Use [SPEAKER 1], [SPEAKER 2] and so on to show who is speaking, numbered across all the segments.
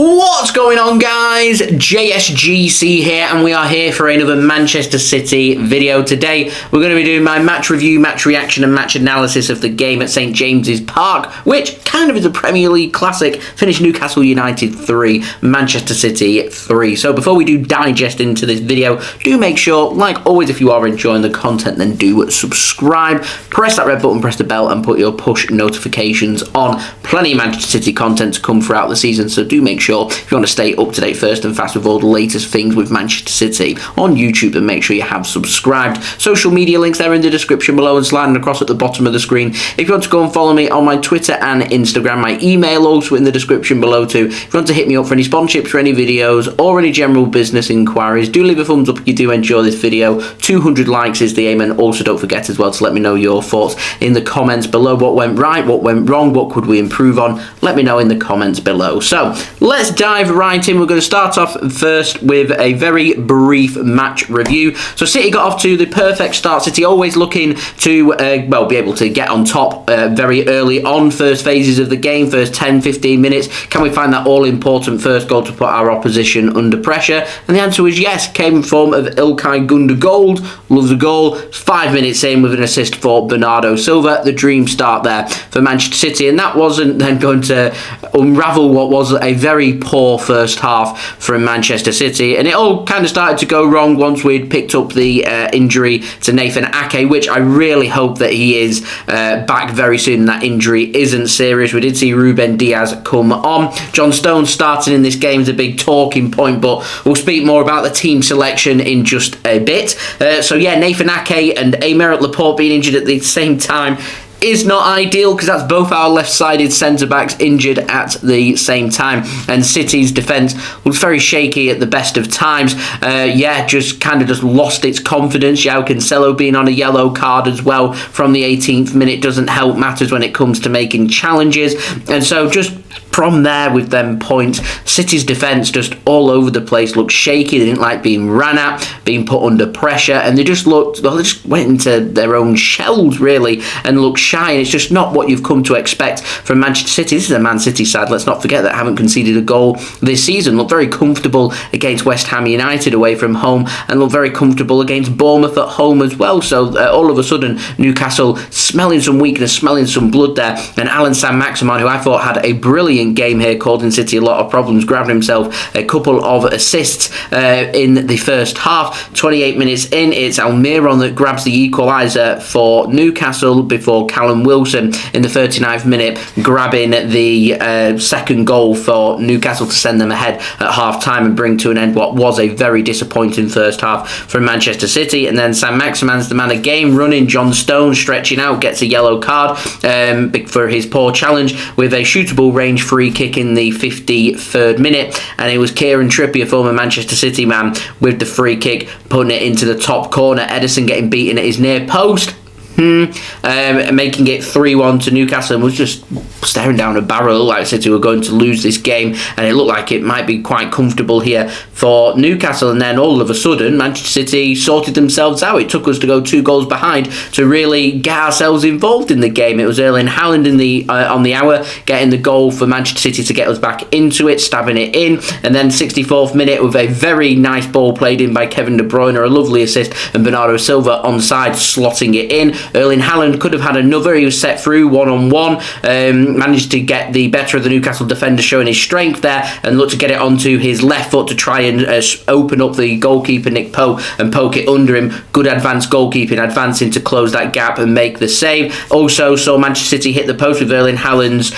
[SPEAKER 1] What's going on, guys? JSGC here, and we are here for another Manchester City video. Today we're going to be doing my match review, match reaction and match analysis of the game at St James's Park, which kind of is a Premier League classic. Finished Newcastle United 3, Manchester City 3. So before we do digest into this video, do make sure, like always, if you are enjoying the content, then do subscribe, press that red button, press the bell and put your push notifications on. Plenty of Manchester City content to come throughout the season, so do make sure, if you want to stay up to date first and fast with all the latest things with Manchester City on YouTube, then make sure you have subscribed. Social media links there in the description below and sliding across at the bottom of the screen. If you want to go and follow me on my Twitter and Instagram, my email also in the description below too. If you want to hit me up for any sponsorships, for any videos or any general business inquiries, do leave a thumbs up if you do enjoy this video. 200 likes is the aim, and also don't forget as well to let me know your thoughts in the comments below. What went right, what went wrong, what could we improve on? Let me know in the comments below. So let's dive right in. We're going to start off first with a very brief match review. So City got off to the perfect start. City always looking to be able to get on top very early on, first phases of the game, first 10-15 minutes. Can we find that all-important first goal to put our opposition under pressure? And the answer was yes. Came in form of Ilkay Gundogan. Loves the goal. 5 minutes in with an assist for Bernardo Silva. The dream start there for Manchester City, and that wasn't then going to unravel what was a very poor first half from Manchester City, and it all kind of started to go wrong once we'd picked up the injury to Nathan Ake, which I really hope that he is back very soon and that injury isn't serious. We did see Ruben Dias come on. John Stones starting in this game is a big talking point, but we'll speak more about the team selection in just a bit. So yeah, Nathan Ake and Aymeric Laporte being injured at the same time is not ideal, because that's both our left-sided centre-backs injured at the same time, and City's defence was very shaky at the best of times. Just lost its confidence. Joao Cancelo being on a yellow card as well from the 18th minute doesn't help matters when it comes to making challenges, and so just from there with them points, City's defence just all over the place, looked shaky. They didn't like being ran at, being put under pressure, and they just went into their own shells really and looked shy, and it's just not what you've come to expect from Manchester City. This is a Man City side, let's not forget, that haven't conceded a goal this season. Looked very comfortable against West Ham United away from home, and looked very comfortable against Bournemouth at home as well. So all of a sudden Newcastle smelling some weakness, smelling some blood there, and Allan Saint-Maximin, who I thought had a brilliant game here, causing City a lot of problems, grabbing himself a couple of assists in the first half. 28 minutes in, it's Almiron that grabs the equaliser for Newcastle before Callum Wilson in the 39th minute grabbing the second goal for Newcastle to send them ahead at half-time and bring to an end what was a very disappointing first half from Manchester City. And then Saint-Maximin's the man of game, running. John Stones stretching out, gets a yellow card for his poor challenge with a shootable range free kick in the 53rd minute, and it was Kieran Trippier, former Manchester City man, with the free kick, putting it into the top corner. Ederson getting beaten at his near post, making it 3-1 to Newcastle, and was just staring down a barrel like City were going to lose this game, and it looked like it might be quite comfortable here for Newcastle. And then all of a sudden Manchester City sorted themselves out. It took us to go 2 goals behind to really get ourselves involved in the game. It was Erling Haaland in the on the hour getting the goal for Manchester City to get us back into it, stabbing it in, and then 64th minute with a very nice ball played in by Kevin De Bruyne, a lovely assist, and Bernardo Silva onside slotting it in. Erling Haaland could have had another. He was set through one-on-one, managed to get the better of the Newcastle defender, showing his strength there, and looked to get it onto his left foot to try and open up the goalkeeper Nick Pope and poke it under him. Good advanced goalkeeping, advancing to close that gap and make the save. Also saw Manchester City hit the post with Erling Haaland's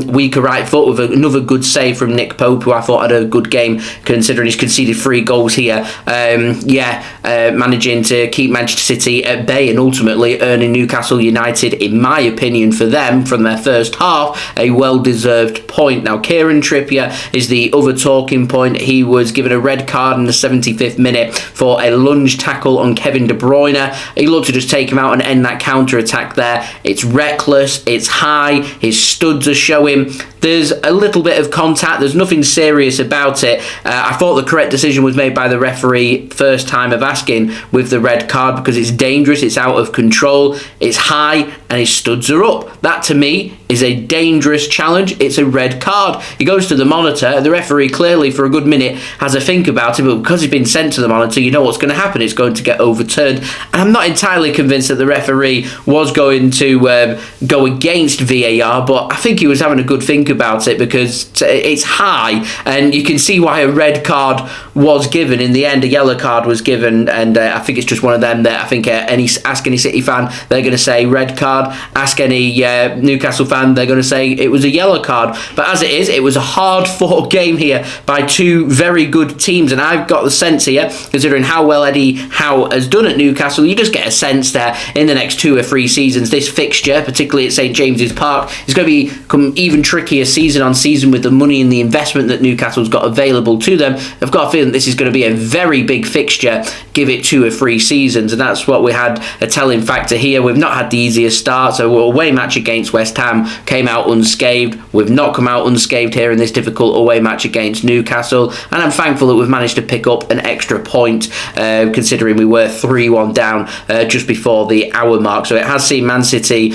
[SPEAKER 1] weaker right foot, with another good save from Nick Pope, who I thought had a good game considering he's conceded 3 goals here. Managing to keep Manchester City at bay and ultimately earning Newcastle United, in my opinion, for them from their first half, a well-deserved point. Now, Kieran Trippier is the other talking point. He was given a red card in the 75th minute for a lunge tackle on Kevin De Bruyne. He looked to just take him out and end that counter-attack there. It's reckless, it's high, his studs are showing. There's a little bit of contact. There's nothing serious about it. I thought the correct decision was made by the referee first time of asking with the red card, because it's dangerous, it's out of control. control, it's high, and his studs are up. That, to me, is a dangerous challenge. It's a red card. He goes to the monitor. The referee clearly, for a good minute, has a think about it, but because he's been sent to the monitor, you know what's going to happen. It's going to get overturned. And I'm not entirely convinced that the referee was going to go against VAR, but I think he was having a good think about it because it's high, and you can see why a red card was given. In the end, a yellow card was given, and I think it's just one of them that I think ask any City fan, they're going to say red card. Ask any Newcastle fan, they're going to say it was a yellow card. But as it is, it was a hard-fought game here by two very good teams, and I've got the sense here, considering how well Eddie Howe has done at Newcastle, you just get a sense there in the next 2 or 3 seasons, this fixture, particularly at St James's Park, is going to become even trickier season on season with the money and the investment that Newcastle's got available to them. I've got a feeling this is going to be a very big fixture, give it 2 or 3 seasons, and that's what we had a telling factor here. We've not had the easiest start, so our away match against West Ham came out unscathed. We've not come out unscathed here in this difficult away match against Newcastle, and I'm thankful that we've managed to pick up an extra point, considering we were 3-1 down just before the hour mark. So it has seen Man City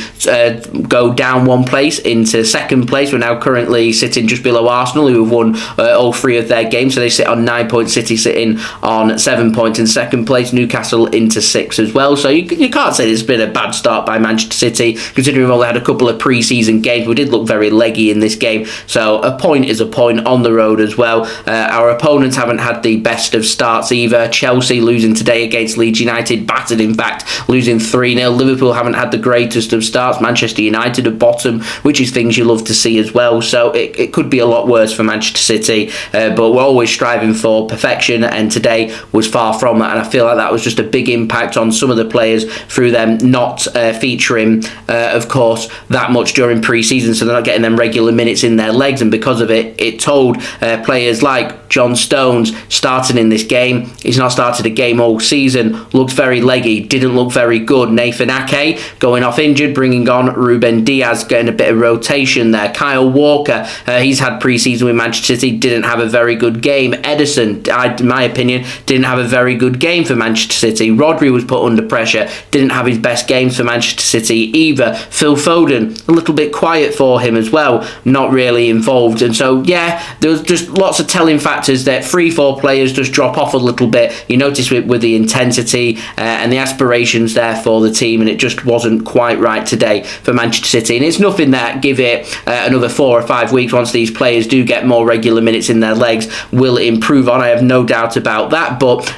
[SPEAKER 1] go down 1 place into 2nd place. We're now currently sitting just below Arsenal, who have won all 3 of their games, so they sit on 9 points. City sitting on 7 points in 2nd place. Newcastle into 6 as well. So you can't say it's been a bad start by Manchester City, considering we've only had a couple of pre-season games. We did look very leggy in this game, so a point is a point on the road as well. Our opponents haven't had the best of starts either. Chelsea losing today against Leeds United, battered in fact, losing 3-0. Liverpool haven't had the greatest of starts. Manchester United at bottom, which is things you love to see as well. So it could be a lot worse for Manchester City, but we're always striving for perfection, and today was far from that, and I feel like that was just a big impact on some of the players through them not featuring, of course, that much during pre-season, so they're not getting them regular minutes in their legs, and because of it, it told players like John Stones starting in this game. He's not started a game all season, looks very leggy, didn't look very good. Nathan Ake going off injured, bringing on Ruben Dias, getting a bit of rotation there. Kyle Walker, he's had pre-season with Manchester City, didn't have a very good game. Ederson, in my opinion, didn't have a very good game for Manchester City. Rodri was put under pressure, didn't have his best games for Manchester City either. Phil Foden, a little bit quiet for him as well, not really involved. And so, yeah, there was just lots of telling factors that 3-4 players just drop off a little bit. You notice with the intensity and the aspirations there for the team, and it just wasn't quite right today for Manchester City. And it's nothing that give it another 4 or 5 weeks, once these players do get more regular minutes in their legs, will improve on. I have no doubt about that. But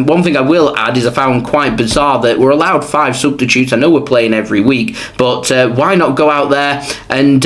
[SPEAKER 1] one thing I will add is I found quite bizarre that we're allowed 5 substitutes. I know we're playing every week, but why not go out there and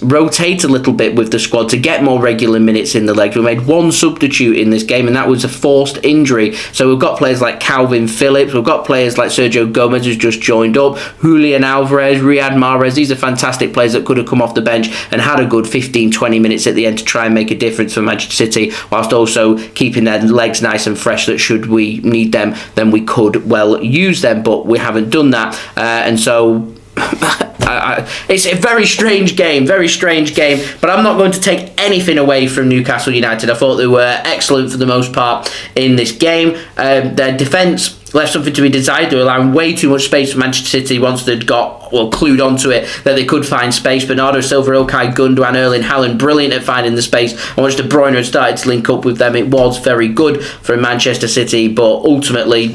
[SPEAKER 1] rotate a little bit with the squad to get more regular minutes in the legs? We made 1 substitute in this game, and that was a forced injury. So we've got players like Kalvin Phillips, we've got players like Sergio Gomez, who's just joined up, Julian Alvarez, Riyad Mahrez. These are fantastic players that could have come off the bench and had a good 15-20 minutes at the end to try and make a difference for Manchester City, whilst also keeping their legs nice and fresh, that should we need them, then we could well use them, but we haven't done that. And so it's a very strange game, but I'm not going to take anything away from Newcastle United. I thought they were excellent for the most part in this game. Their defence left something to be desired. They were allowing way too much space for Manchester City once they'd got, well, clued onto it that they could find space. Bernardo Silva, Ilkay Gundogan, Erling Haaland, brilliant at finding the space. And once De Bruyne had started to link up with them, it was very good for Manchester City, but ultimately,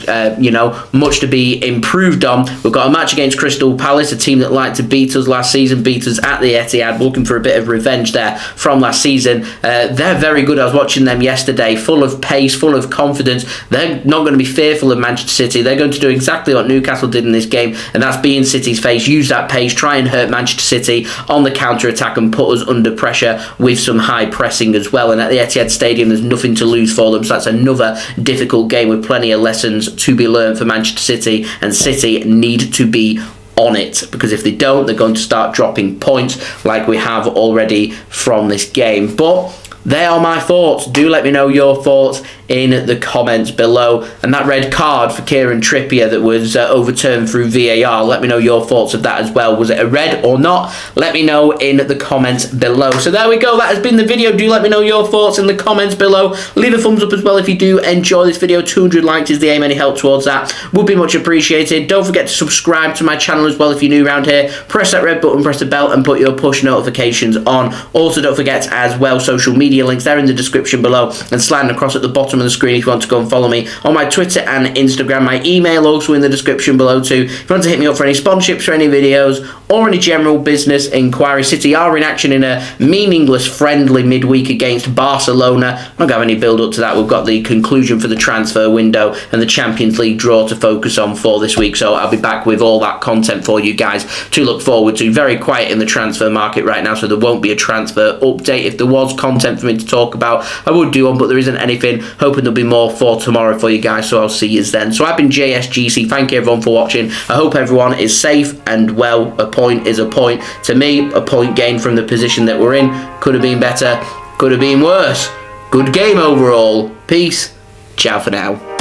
[SPEAKER 1] much to be improved on. We've got a match against Crystal Palace, a team that liked to beat us last season, beat us at the Etihad, looking for a bit of revenge there from last season. They're very good. I was watching them yesterday, full of pace, full of confidence. They're not going to be fearful of Manchester City. They're going to do exactly what Newcastle did in this game, and that's be in City's face, use that pace, try and hurt Manchester City on the counter-attack and put us under pressure with some high pressing as well. And at the Etihad Stadium, there's nothing to lose for them, so that's another difficult game with plenty of lessons to be learned for Manchester City, and City need to be on it, because if they don't, they're going to start dropping points like we have already from this game. But they are my thoughts. Do let me know your thoughts in the comments below. And that red card for Kieran Trippier that was overturned through VAR, let me know your thoughts of that as well. Was it a red or not? Let me know in the comments below. So there we go, that has been the video. Do let me know your thoughts in the comments below. Leave a thumbs up as well if you do enjoy this video. 200 likes is the aim, any help towards that would be much appreciated. Don't forget to subscribe to my channel as well if you're new around here. Press that red button, press the bell, and put your push notifications on. Also, don't forget as well, social media links there in the description below and sliding across at the bottom of the screen if you want to go and follow me on my Twitter and Instagram. My email also in the description below too. If you want to hit me up for any sponsorships for any videos or any general business inquiries. City are in action in a meaningless friendly midweek against Barcelona. I'm not going to have any build up to that. We've got the conclusion for the transfer window and the Champions League draw to focus on for this week, so I'll be back with all that content for you guys to look forward to. Very quiet in the transfer market right now, so there won't be a transfer update. If there was content for me to talk about, I would do one, but there isn't anything. Hoping there'll be more for tomorrow for you guys, so I'll see you then. So I've been JSGC. Thank you everyone for watching. I hope everyone is safe and well. A point is a point. To me, a point gained from the position that we're in. Could have been better, could have been worse. Good game overall. Peace. Ciao for now.